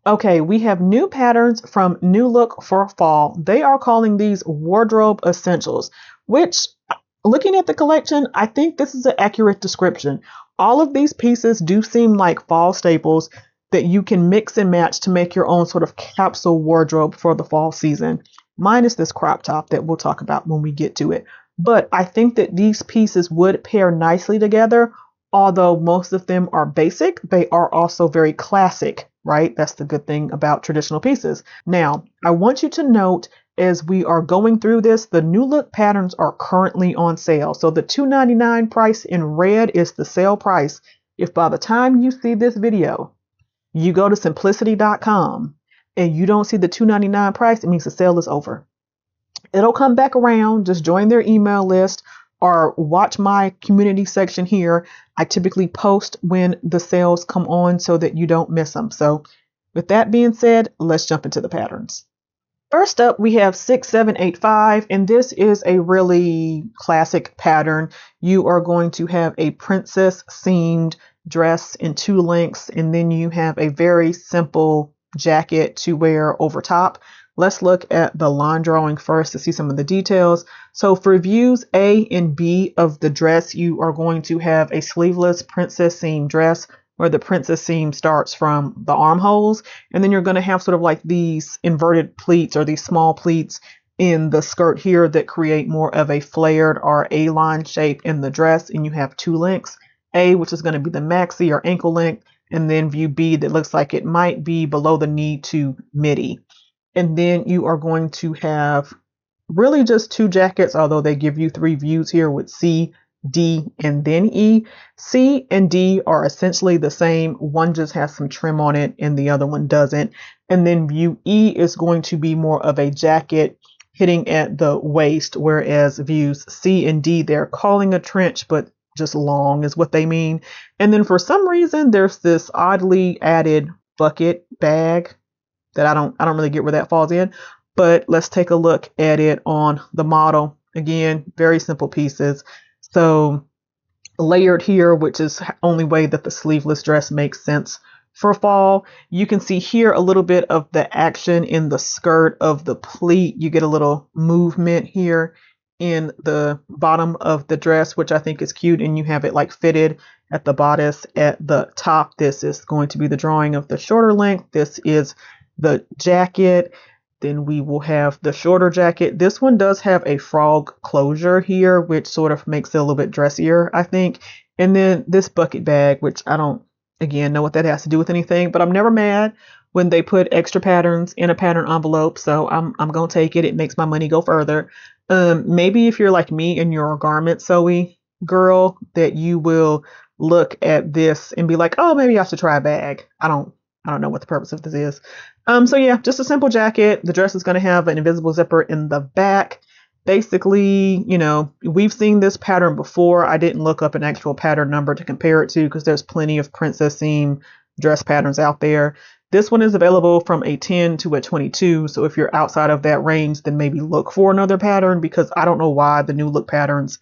Okay, we have new patterns from New Look for fall. They are calling these wardrobe essentials, which, looking at the collection, I think this is an accurate description. All of these pieces do seem like fall staples that you can mix and match to make your own sort of capsule wardrobe for the fall season, minus this crop top that we'll talk about when we get to it. But I think that these pieces would pair nicely together. Although most of them are basic, they are also very classic, right? That's the good thing about traditional pieces. Now, I want you to note as we are going through this, the new look patterns are currently on sale. So the $2.99 price in red is the sale price. If by the time you see this video, you go to simplicity.com and you don't see the $2.99 price, it means the sale is over. It'll come back around. Just join their email list or watch my community section here. I typically post when the sales come on so that you don't miss them. So with that being said, let's jump into the patterns. First up, we have 6785, and this is a really classic pattern. You are going to have a princess seamed dress in two lengths, and then you have a very simple jacket to wear over top. Let's look at the line drawing first to see some of the details. So for views A and B of the dress, you are going to have a sleeveless princess seam dress where the princess seam starts from the armholes. And then you're going to have sort of like these inverted pleats or these small pleats in the skirt here that create more of a flared or A-line shape in the dress. And you have two lengths, A, which is going to be the maxi or ankle length, and then view B that looks like it might be below the knee to midi. And then you are going to have really just two jackets, although they give you three views here with C, D, and then E. C and D are essentially the same. One just has some trim on it and the other one doesn't. And then view E is going to be more of a jacket hitting at the waist, whereas views C and D, they're calling a trench, but just long is what they mean. And then for some reason, there's this oddly added bucket bag that I don't really get where that falls in, but let's take a look at it on the model. Again, very simple pieces. So layered here, which is the only way that the sleeveless dress makes sense for fall. You can see here a little bit of the action in the skirt of the pleat. You get a little movement here in the bottom of the dress, which I think is cute. And you have it like fitted at the bodice at the top. This is going to be the drawing of the shorter length. This is the jacket. Then we will have the shorter jacket. This one does have a frog closure here, which sort of makes it a little bit dressier, I think. And then this bucket bag, which I don't, again, know what that has to do with anything, but I'm never mad when they put extra patterns in a pattern envelope. So I'm going to take it. It makes my money go further. Maybe if you're like me and you're a garment sewy girl, that you will look at this and be like, oh, maybe I should try a bag. I don't know what the purpose of this is. So yeah, just a simple jacket. The dress is going to have an invisible zipper in the back. Basically, you know, we've seen this pattern before. I didn't look up an actual pattern number to compare it to because there's plenty of princess seam dress patterns out there. This one is available from a 10 to a 22. So if you're outside of that range, then maybe look for another pattern, because I don't know why the new look patterns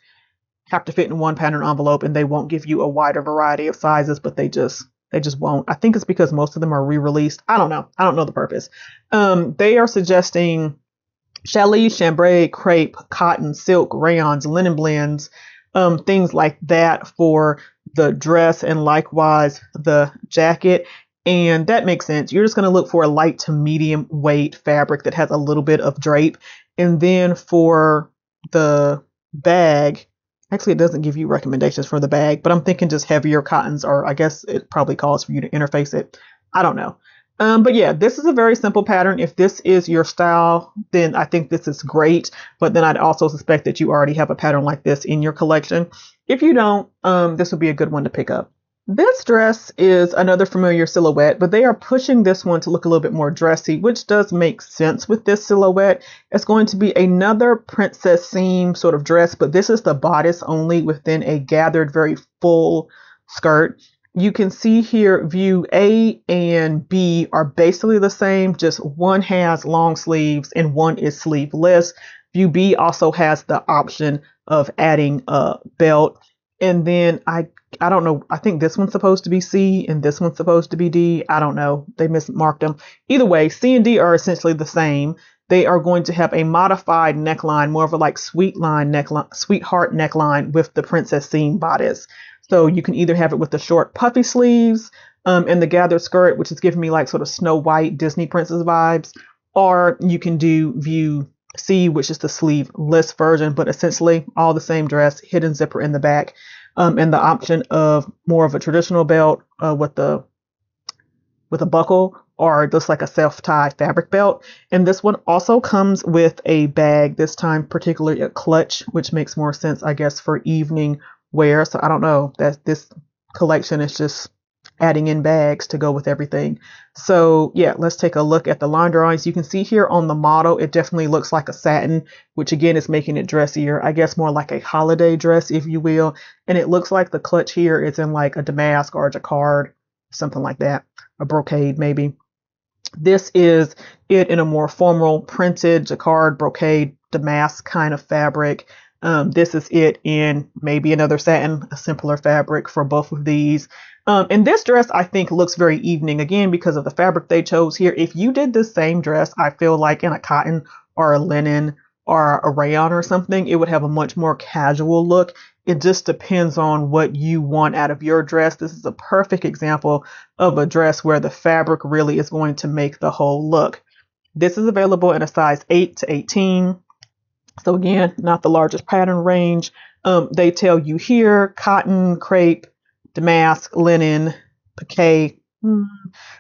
have to fit in one pattern envelope and they won't give you a wider variety of sizes, but they just won't. I think it's because most of them are re-released. I don't know. I don't know the purpose. They are suggesting challis, chambray, crepe, cotton, silk, rayons, linen blends, things like that for the dress, and likewise the jacket. And that makes sense. You're just going to look for a light to medium weight fabric that has a little bit of drape. And then for the bag, actually, it doesn't give you recommendations for the bag, but I'm thinking just heavier cottons, or I guess it probably calls for you to interface it. I don't know. But yeah, this is a very simple pattern. If this is your style, then I think this is great. But then I'd also suspect that you already have a pattern like this in your collection. If you don't, this would be a good one to pick up. This dress is another familiar silhouette, but they are pushing this one to look a little bit more dressy, which does make sense with this silhouette. It's going to be another princess seam sort of dress, but this is the bodice only within a gathered, very full skirt. You can see here view A and B are basically the same, just one has long sleeves and one is sleeveless. View B also has the option of adding a belt. And then I don't know. I think this one's supposed to be C and this one's supposed to be D. I don't know. They mismarked them. Either way, C and D are essentially the same. They are going to have a modified neckline, more of a like sweetheart neckline with the princess seam bodice. So you can either have it with the short puffy sleeves and the gathered skirt, which is giving me like sort of Snow White Disney princess vibes, or you can do view C, which is the sleeveless version, but essentially all the same dress, hidden zipper in the back, and the option of more of a traditional belt with a buckle or just like a self-tie fabric belt. And this one also comes with a bag, this time particularly a clutch, which makes more sense, I guess, for evening wear. So I don't know that this collection is just adding in bags to go with everything. So yeah, let's take a look at the line drawings. You can see here on the model, it definitely looks like a satin, which again is making it dressier. I guess more like a holiday dress, if you will. And it looks like the clutch here is in like a damask or a jacquard, something like that, a brocade maybe. This is it in a more formal printed jacquard, brocade, damask kind of fabric. This is it in maybe another satin, a simpler fabric for both of these. And this dress, I think, looks very evening, again, because of the fabric they chose here. If you did this same dress, I feel like in a cotton or a linen or a rayon or something, it would have a much more casual look. It just depends on what you want out of your dress. This is a perfect example of a dress where the fabric really is going to make the whole look. This is available in a size 8 to 18. So again, not the largest pattern range. They tell you here, cotton, crepe, damask, linen, piqué,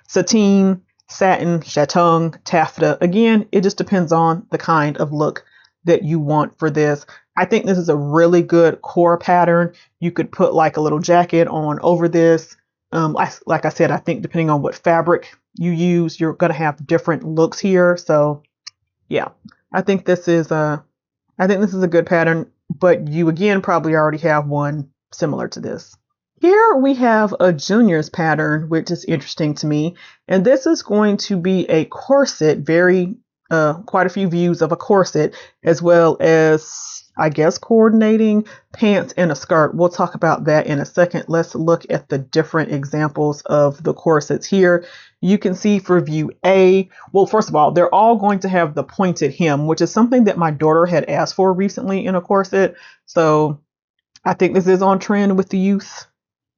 sateen, satin, chatung, taffeta. Again, it just depends on the kind of look that you want for this. I think this is a really good core pattern. You could put like a little jacket on over this. Like I said, I think depending on what fabric you use, you're going to have different looks here. So yeah, I think this is a good pattern, but you again probably already have one similar to this. Here we have a juniors pattern, which is interesting to me. And this is going to be a corset, quite a few views of a corset, as well as, I guess, coordinating pants and a skirt. We'll talk about that in a second. Let's look at the different examples of the corsets here. You can see for view A, well, first of all, they're all going to have the pointed hem, which is something that my daughter had asked for recently in a corset. So I think this is on trend with the youth,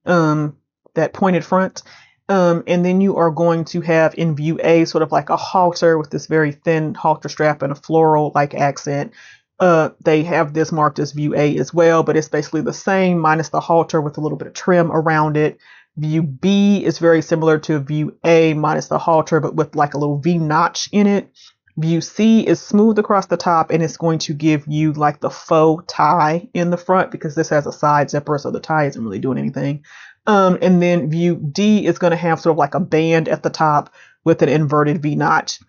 that pointed front. And then you are going to have in view A sort of like a halter with this very thin halter strap and a floral like accent. They have this marked as view A as well, but it's basically the same minus the halter with a little bit of trim around it. View B is very similar to view A minus the halter, but with like a little V notch in it. View C is smooth across the top, and it's going to give you like the faux tie in the front because this has a side zipper, so the tie isn't really doing anything. And then view D is going to have sort of like a band at the top with an inverted V notch.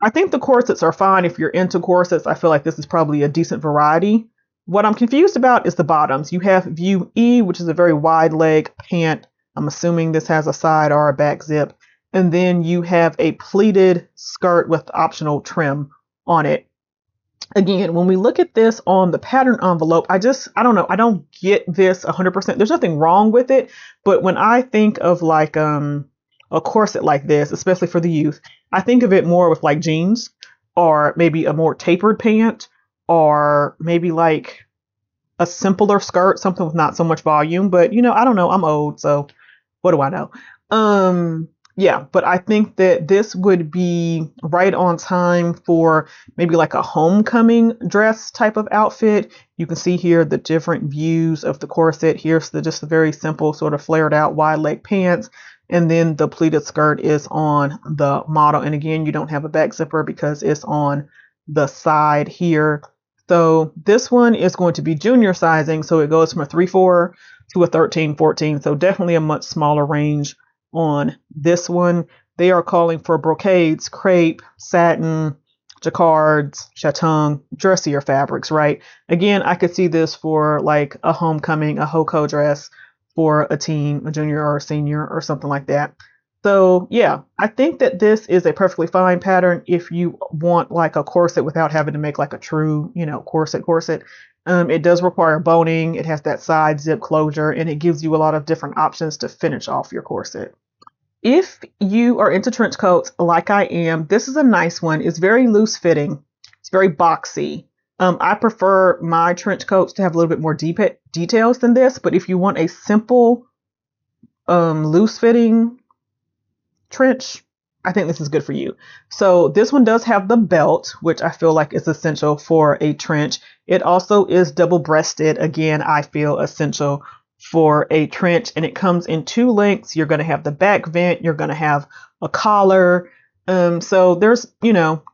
I think the corsets are fine if you're into corsets. I feel like this is probably a decent variety. What I'm confused about is the bottoms. You have view E, which is a very wide leg pant. I'm assuming this has a side or a back zip. And then you have a pleated skirt with optional trim on it. Again, when we look at this on the pattern envelope, I don't know. I don't get this 100%. There's nothing wrong with it. But when I think of like a corset like this, especially for the youth, I think of it more with like jeans or maybe a more tapered pant or maybe like a simpler skirt, something with not so much volume. But, I don't know. I'm old, so what do I know? Yeah, but I think that this would be right on time for maybe like a homecoming dress type of outfit. You can see here the different views of the corset. Here's just the very simple sort of flared out wide leg pants. And then the pleated skirt is on the model. And again, you don't have a back zipper because it's on the side here. So this one is going to be junior sizing. So it goes from a 3-4 to a 13-14. So definitely a much smaller range on this one. They are calling for brocades, crepe, satin, jacquards, chatung, dressier fabrics, right? Again, I could see this for like a homecoming, a HOCO dress for a teen, a junior or a senior or something like that. So yeah, I think that this is a perfectly fine pattern if you want like a corset without having to make like a true, corset. It does require boning. It has that side zip closure, and it gives you a lot of different options to finish off your corset. If you are into trench coats like I am, this is a nice one. It's very loose fitting. It's very boxy. I prefer my trench coats to have a little bit more details than this, but if you want a simple, loose fitting trench, I think this is good for you. So this one does have the belt, which I feel like is essential for a trench. It also is double breasted. Again, I feel essential for a trench, and it comes in two lengths. You're going to have the back vent. You're going to have a collar. So there's,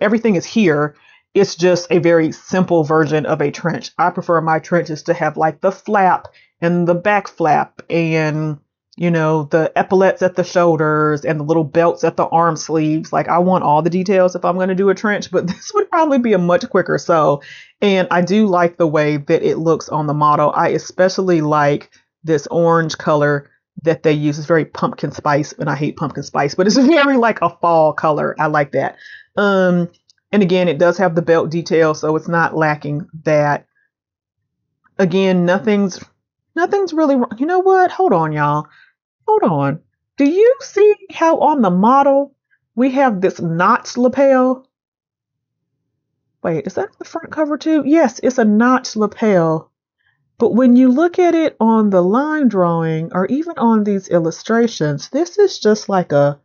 everything is here. It's just a very simple version of a trench. I prefer my trenches to have like the flap and the back flap and the epaulets at the shoulders and the little belts at the arm sleeves. Like, I want all the details if I'm going to do a trench, but this would probably be a much quicker sew. And I do like the way that it looks on the model. I especially like this orange color that they use. It's very pumpkin spice, and I hate pumpkin spice, but it's very like a fall color. I like that. And again, it does have the belt detail, so it's not lacking that. Again, nothing's really wrong. You know what? Hold on, y'all. Hold on. Do you see how on the model we have this notched lapel? Wait, is that the front cover too? Yes, it's a notched lapel. But when you look at it on the line drawing or even on these illustrations, this is just like a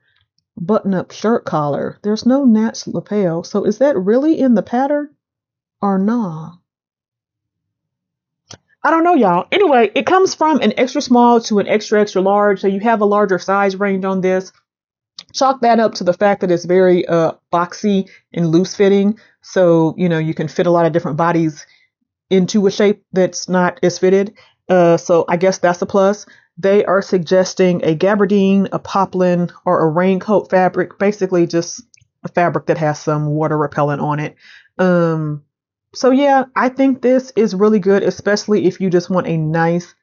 button-up shirt collar. There's no notched lapel. So is that really in the pattern or not? I don't know, y'all. Anyway, it comes from an extra small to an extra, extra large. So you have a larger size range on this. Chalk that up to the fact that it's very boxy and loose fitting. So, you can fit a lot of different bodies into a shape that's not as fitted. So I guess that's a plus. They are suggesting a gabardine, a poplin, or a raincoat fabric. Basically just a fabric that has some water repellent on it. So yeah, I think this is really good, especially if you just want a nice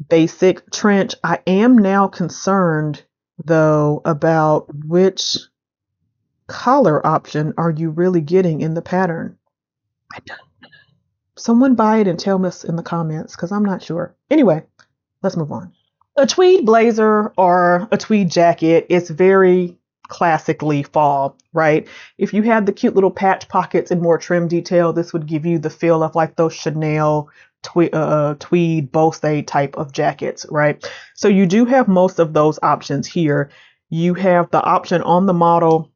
basic trench. I am now concerned though about which collar option are you really getting in the pattern. I don't know. Someone buy it and tell me in the comments because I'm not sure. Anyway, let's move on. A tweed blazer or a tweed jacket is very classically fall, right? If you had the cute little patch pockets and more trim detail, this would give you the feel of like those Chanel tweed Bose type of jackets, right? So you do have most of those options here. You have the option on the model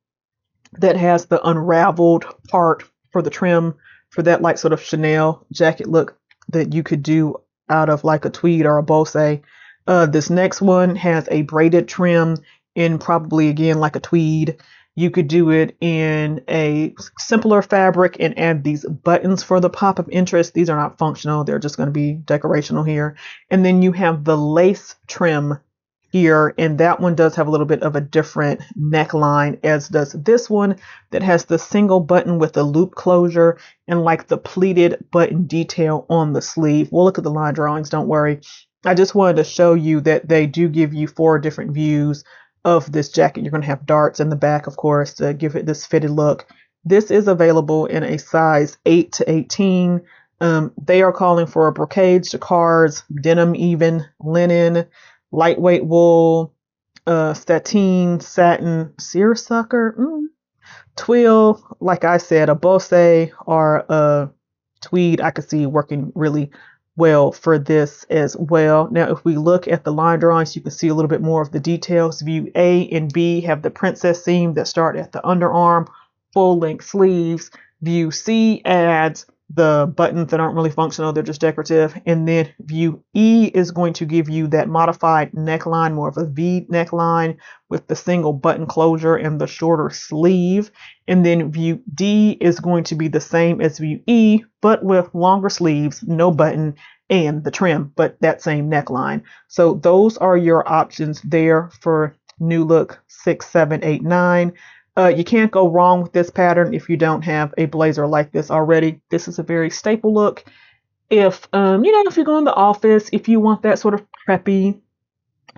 that has the unraveled part for the trim for that like sort of Chanel jacket look that you could do out of like a tweed or a Bose. This next one has a braided trim in probably again like a tweed. You could do it in a simpler fabric and add these buttons for the pop of interest. These are not functional. They're just going to be decorational here. And then you have the lace trim here, and that one does have a little bit of a different neckline, as does this one that has the single button with the loop closure and like the pleated button detail on the sleeve. We'll look at the line drawings, don't worry. I just wanted to show you that they do give you 4 different views of this jacket. You're going to have darts in the back, of course, to give it this fitted look. This is available in a size 8 to 18. They are calling for a brocade, jacquards, denim even, linen, lightweight wool, sateen, satin, seersucker, twill, like I said, a Bose or a tweed I could see working really well for this as well. Now, if we look at the line drawings, you can see a little bit more of the details. View A and B have the princess seam that start at the underarm, full length sleeves. View C adds the buttons that aren't really functional, they're just decorative. And then view E is going to give you that modified neckline, more of a V neckline with the single button closure and the shorter sleeve. And then view D is going to be the same as view E, but with longer sleeves, no button, and the trim, but that same neckline. So those are your options there for New Look 6, 7, 8, 9. You can't go wrong with this pattern if you don't have a blazer like this already. This is a very staple look. If, if you're going to the office, if you want that sort of preppy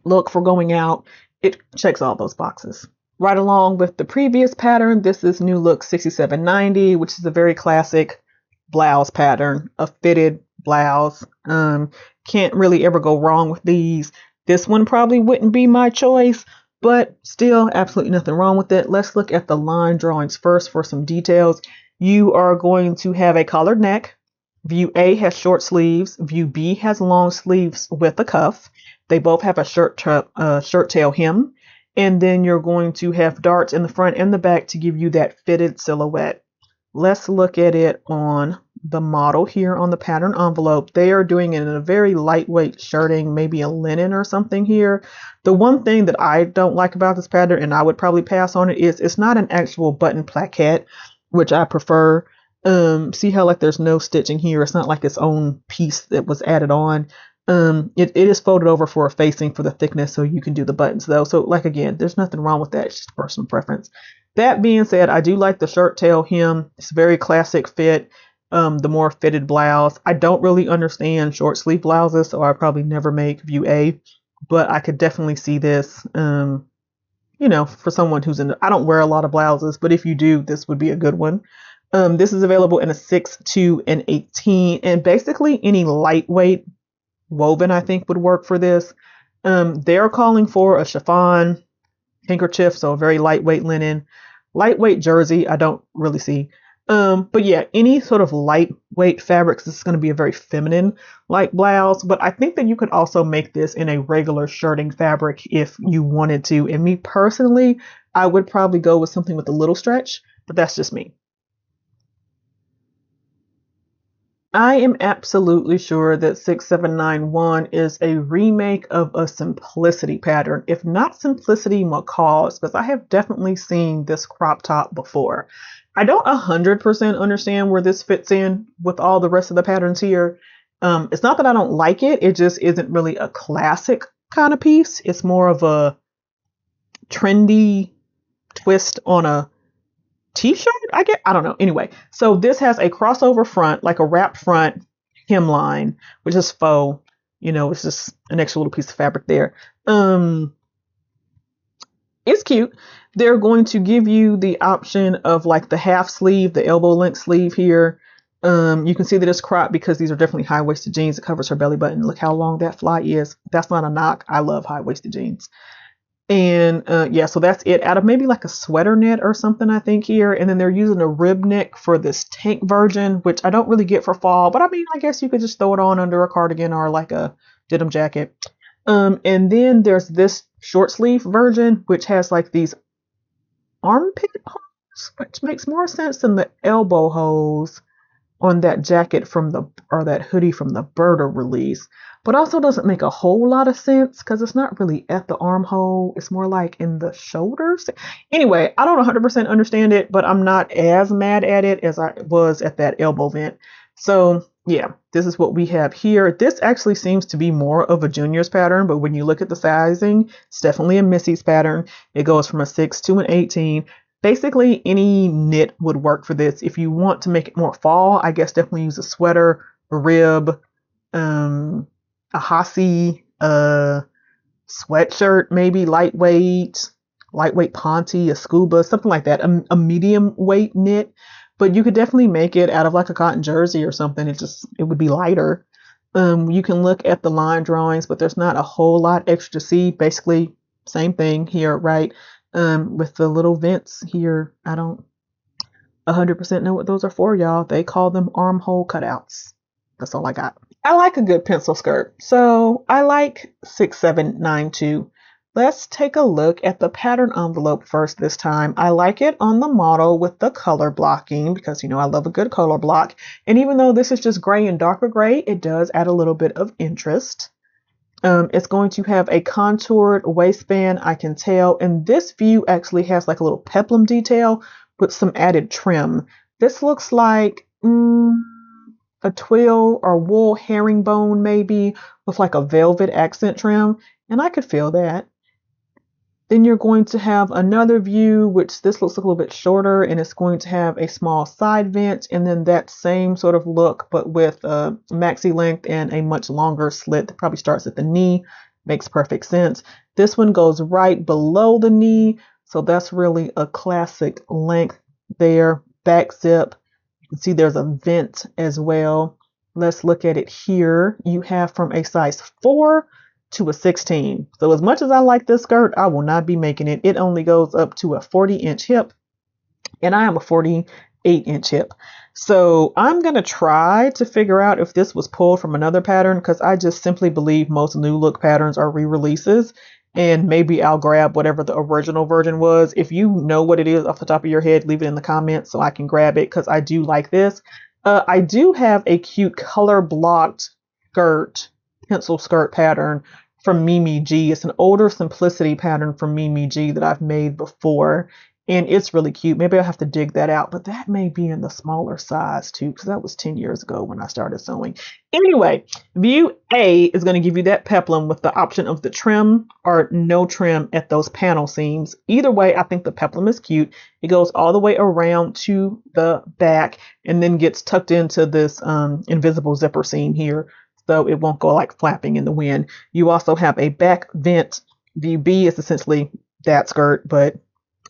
look for going out, it checks all those boxes. Right along with the previous pattern, this is New Look 6790, which is a very classic blouse pattern, a fitted blouse. Can't really ever go wrong with these. This one probably wouldn't be my choice, but still absolutely nothing wrong with it. Let's look at the line drawings first for some details. You are going to have a collared neck. View A has short sleeves. View B has long sleeves with a cuff. They both have a shirt tail hem. And then you're going to have darts in the front and the back to give you that fitted silhouette. Let's look at it on the model here on the pattern envelope. They are doing it in a very lightweight shirting, maybe a linen or something here. The one thing that I don't like about this pattern, and I would probably pass on it, is it's not an actual button plaquette, which I prefer. See how like there's no stitching here. It's not like its own piece that was added on. It is folded over for a facing for the thickness, so you can do the buttons though. So like again, there's nothing wrong with that. It's just personal preference. That being said, I do like the shirt tail hem. It's a very classic fit. The more fitted blouse. I don't really understand short sleeve blouses, so I probably never make view A, but I could definitely see this. You know, for someone who's in, I don't wear a lot of blouses, but if you do, this would be a good one. This is available in a 6, 2, and 18, and basically any lightweight woven I think would work for this. They're calling for a chiffon handkerchief, so a very lightweight linen, lightweight jersey. I don't really see. But yeah, any sort of lightweight fabrics, this is going to be a very feminine like blouse, but I think that you could also make this in a regular shirting fabric if you wanted to. And me personally, I would probably go with something with a little stretch, but that's just me. I am absolutely sure that 6791 is a remake of a Simplicity pattern, if not Simplicity Macaws, because I have definitely seen this crop top before. I don't 100% understand where this fits in with all the rest of the patterns here. It's not that I don't like it, it just isn't really a classic kind of piece. It's more of a trendy twist on a t-shirt, I don't know. Anyway, so this has a crossover front, like a wrapped front hemline, which is faux. You know, it's just an extra little piece of fabric there. It's cute. They're going to give you the option of like the half sleeve, the elbow length sleeve here. You can see that it's cropped because these are definitely high-waisted jeans. It covers her belly button. Look how long that fly is. That's not a knock. I love high-waisted jeans. And yeah, so that's it out of maybe like a sweater knit or something, I think here. And then they're using a rib neck for this tank version, which I don't really get for fall, but I mean, I guess you could just throw it on under a cardigan or like a denim jacket. And then there's this short sleeve version, which has like these armpit holes, which makes more sense than the elbow holes on that jacket from the, or that hoodie from the Berta release, but also doesn't make a whole lot of sense because it's not really at the armhole. It's more like in the shoulders. Anyway, I don't 100% understand it, but I'm not as mad at it as I was at that elbow vent. So yeah, this is what we have here. This actually seems to be more of a junior's pattern, but when you look at the sizing, it's definitely a Missy's pattern. It goes from a 6 to an 18. Basically, any knit would work for this. If you want to make it more fall, I guess definitely use a sweater, a rib, a hossy, a sweatshirt, maybe lightweight ponte, a scuba, something like that, a medium weight knit. But you could definitely make it out of like a cotton jersey or something. It would be lighter. You can look at the line drawings, but there's not a whole lot extra to see. Basically, same thing here, right? With the little vents here. I don't 100% know what those are for, y'all. They call them armhole cutouts. That's all I got. I like a good pencil skirt, so I like 6792. Let's take a look at the pattern envelope first this time. I like it on the model with the color blocking because, you know, I love a good color block. And even though this is just gray and darker gray, it does add a little bit of interest. It's going to have a contoured waistband, I can tell. And this view actually has like a little peplum detail with some added trim. This looks like a twill or wool herringbone maybe with like a velvet accent trim. And I could feel that. Then you're going to have another view, which this looks like a little bit shorter, and it's going to have a small side vent, and then that same sort of look, but with a maxi length and a much longer slit that probably starts at the knee. Makes perfect sense. This one goes right below the knee, so that's really a classic length there. Back zip. You can see there's a vent as well. Let's look at it here. You have from a size 4 to a 16. So as much as I like this skirt, I will not be making it. It only goes up to a 40-inch hip, and I am a 48-inch hip. So I'm going to try to figure out if this was pulled from another pattern, because I just simply believe most new look patterns are re-releases. And maybe I'll grab whatever the original version was. If you know what it is off the top of your head, leave it in the comments so I can grab it, because I do like this. I do have a cute color blocked skirt, pencil skirt pattern from Mimi G. It's an older simplicity pattern from Mimi G that I've made before, and it's really cute. Maybe I'll have to dig that out, but that may be in the smaller size too, because that was 10 years ago when I started sewing. Anyway, view A is going to give you that peplum with the option of the trim or no trim at those panel seams. Either way, I think the peplum is cute. It goes all the way around to the back and then gets tucked into this invisible zipper seam here, so it won't go like flapping in the wind. You also have a back vent. View B is essentially that skirt, but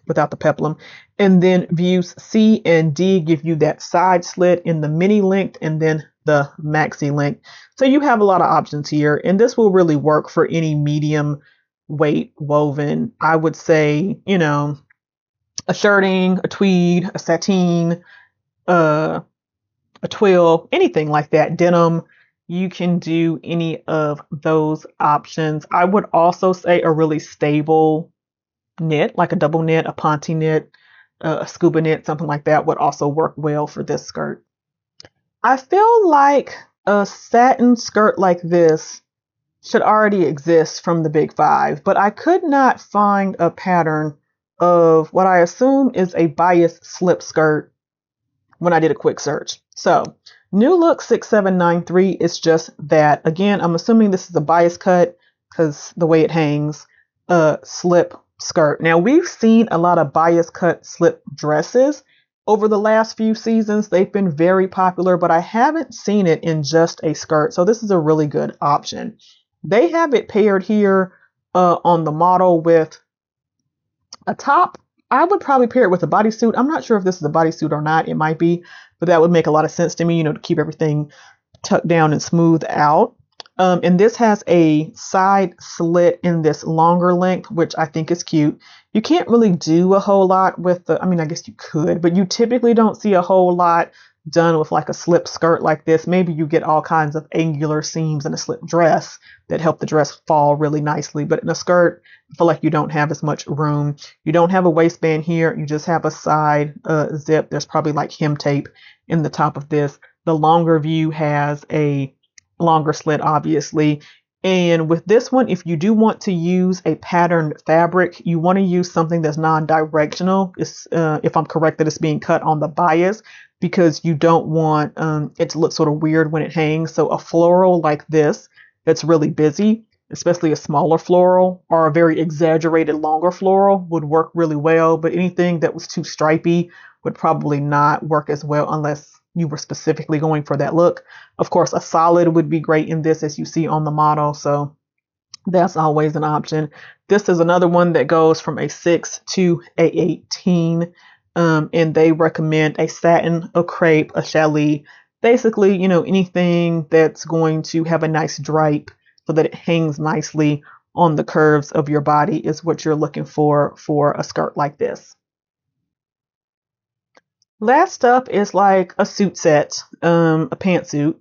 without the peplum. And then views C and D give you that side slit in the mini length and then the maxi length. So you have a lot of options here, and this will really work for any medium weight woven. I would say, you know, a shirting, a tweed, a sateen, a twill, anything like that, denim. You can do any of those options. I would also say a really stable knit, like a double knit, a ponte knit, a scuba knit, something like that would also work well for this skirt. I feel like a satin skirt like this should already exist from the Big Five, but I could not find a pattern of what I assume is a bias slip skirt when I did a quick search. So New Look 6793 is just that. Again, I'm assuming this is a bias cut because the way it hangs, slip skirt. Now, we've seen a lot of bias cut slip dresses over the last few seasons. They've been very popular, but I haven't seen it in just a skirt. So this is a really good option. They have it paired here on the model with a top. I would probably pair it with a bodysuit. I'm not sure if this is a bodysuit or not. It might be, but that would make a lot of sense to me, you know, to keep everything tucked down and smooth out. And this has a side slit in this longer length, which I think is cute. You can't really do a whole lot with the, I mean, I guess you could, but you typically don't see a whole lot done with like a slip skirt like this. Maybe you get all kinds of angular seams in a slip dress that help the dress fall really nicely. But in a skirt, I feel like you don't have as much room. You don't have a waistband here. You just have a side zip. There's probably like hem tape in the top of this. The longer view has a longer slit, obviously. And with this one, if you do want to use a patterned fabric, you want to use something that's non-directional. If I'm correct, that it's being cut on the bias, because you don't want it to look sort of weird when it hangs. So a floral like this that's really busy, especially a smaller floral or a very exaggerated longer floral, would work really well. But anything that was too stripy would probably not work as well unless you were specifically going for that look. Of course, a solid would be great in this, as you see on the model. So that's always an option. This is another one that goes from a 6 to a 18. And they recommend a satin, a crepe, a challis, basically, you know, anything that's going to have a nice drape so that it hangs nicely on the curves of your body is what you're looking for a skirt like this. Last up is like a suit set, a pantsuit.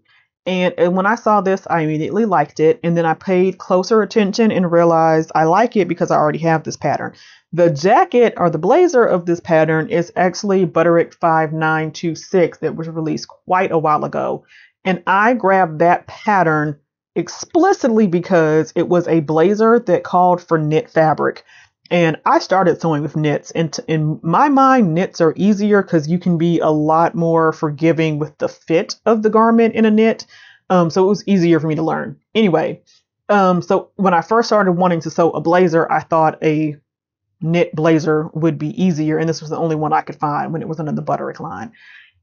And when I saw this, I immediately liked it. And then I paid closer attention and realized I like it because I already have this pattern. The jacket or the blazer of this pattern is actually Butterick 5926 that was released quite a while ago. And I grabbed that pattern explicitly because it was a blazer that called for knit fabric. And I started sewing with knits, and in my mind, knits are easier because you can be a lot more forgiving with the fit of the garment in a knit. So it was easier for me to learn. Anyway, so when I first started wanting to sew a blazer, I thought a knit blazer would be easier, and this was the only one I could find when it was under the Butterick line.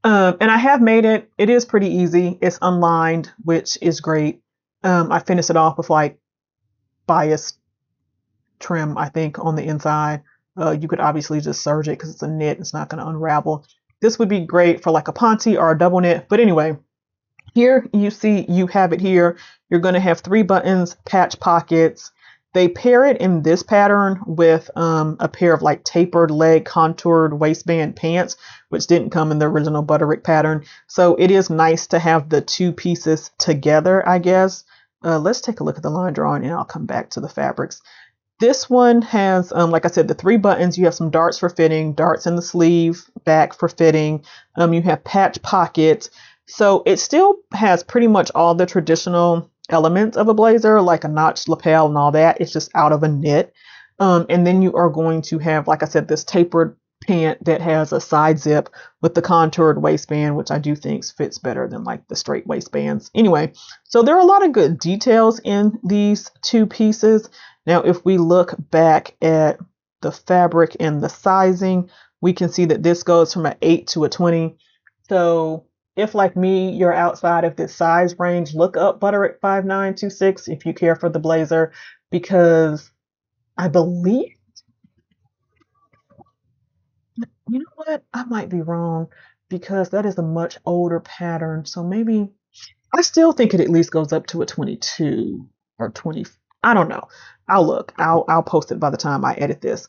And I have made it. It is pretty easy. It's unlined, which is great. I finished it off with like bias trim, I think, on the inside. You could obviously just serge it because it's a knit. It's not going to unravel. This would be great for like a ponte or a double knit. But anyway, Here you see you have it here. You're going to have 3 buttons, patch pockets. They pair it in this pattern with a pair of like tapered leg contoured waistband pants, which didn't come in the original Butterick pattern. So it is nice to have the 2 pieces together, I guess. Let's take a look at the line drawing and I'll come back to the fabrics. This one has, like I said, the 3 buttons. You have some darts for fitting, darts in the sleeve, back for fitting. You have patch pockets. So it still has pretty much all the traditional elements of a blazer, like a notched lapel and all that. It's just out of a knit. And then you are going to have, like I said, this tapered pant that has a side zip with the contoured waistband, which I do think fits better than like the straight waistbands. Anyway, so there are a lot of good details in these 2 pieces. Now, if we look back at the fabric and the sizing, we can see that this goes from an 8 to a 20. So if, like me, you're outside of this size range, look up Butterick 5926 if you care for the blazer, because I believe, you know what? I might be wrong because that is a much older pattern. So maybe I still think it at least goes up to a 22 or 20. I don't know. I'll look. I'll post it by the time I edit this.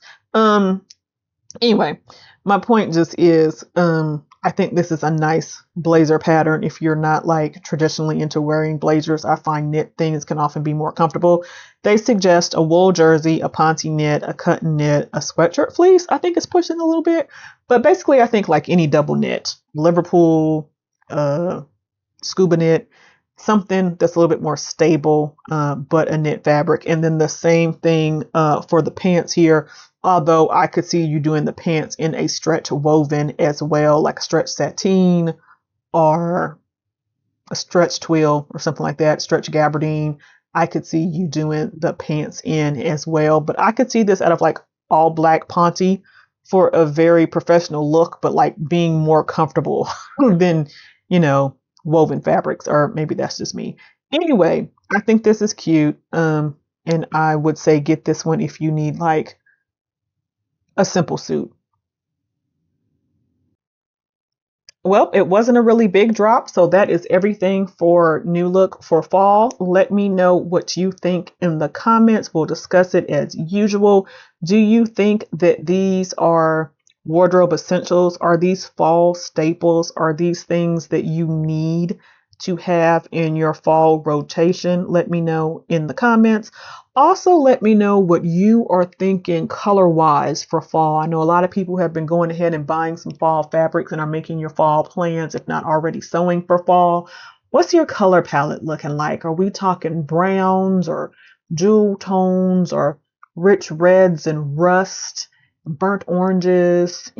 Anyway, my point just is, I think this is a nice blazer pattern. If you're not like traditionally into wearing blazers, I find knit things can often be more comfortable. They suggest a wool jersey, a ponte knit, a cotton knit, a sweatshirt fleece. I think it's pushing a little bit, but basically I think like any double knit, Liverpool, scuba knit, something that's a little bit more stable, but a knit fabric. And then the same thing for the pants here, although I could see you doing the pants in a stretch woven as well, like a stretch sateen or a stretch twill or something like that, stretch gabardine. I could see you doing the pants in as well, but I could see this out of like all black ponte for a very professional look, but like being more comfortable than, woven fabrics, or maybe that's just me. Anyway, I think this is cute. And I would say get this one if you need like a simple suit. Well, it wasn't a really big drop, so that is everything for New Look for fall. Let me know what you think in the comments. We'll discuss it as usual. Do you think that these are wardrobe essentials? Are these fall staples? Are these things that you need to have in your fall rotation? Let me know in the comments. Also, let me know what you are thinking color-wise for fall. I know a lot of people have been going ahead and buying some fall fabrics and are making your fall plans, if not already sewing for fall. What's your color palette looking like? Are we talking browns or jewel tones or rich reds and rust, burnt oranges,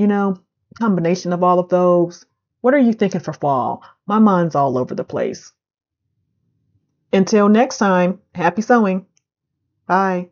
combination of all of those? What are you thinking for fall? My mind's all over the place. Until next time, happy sewing. Bye.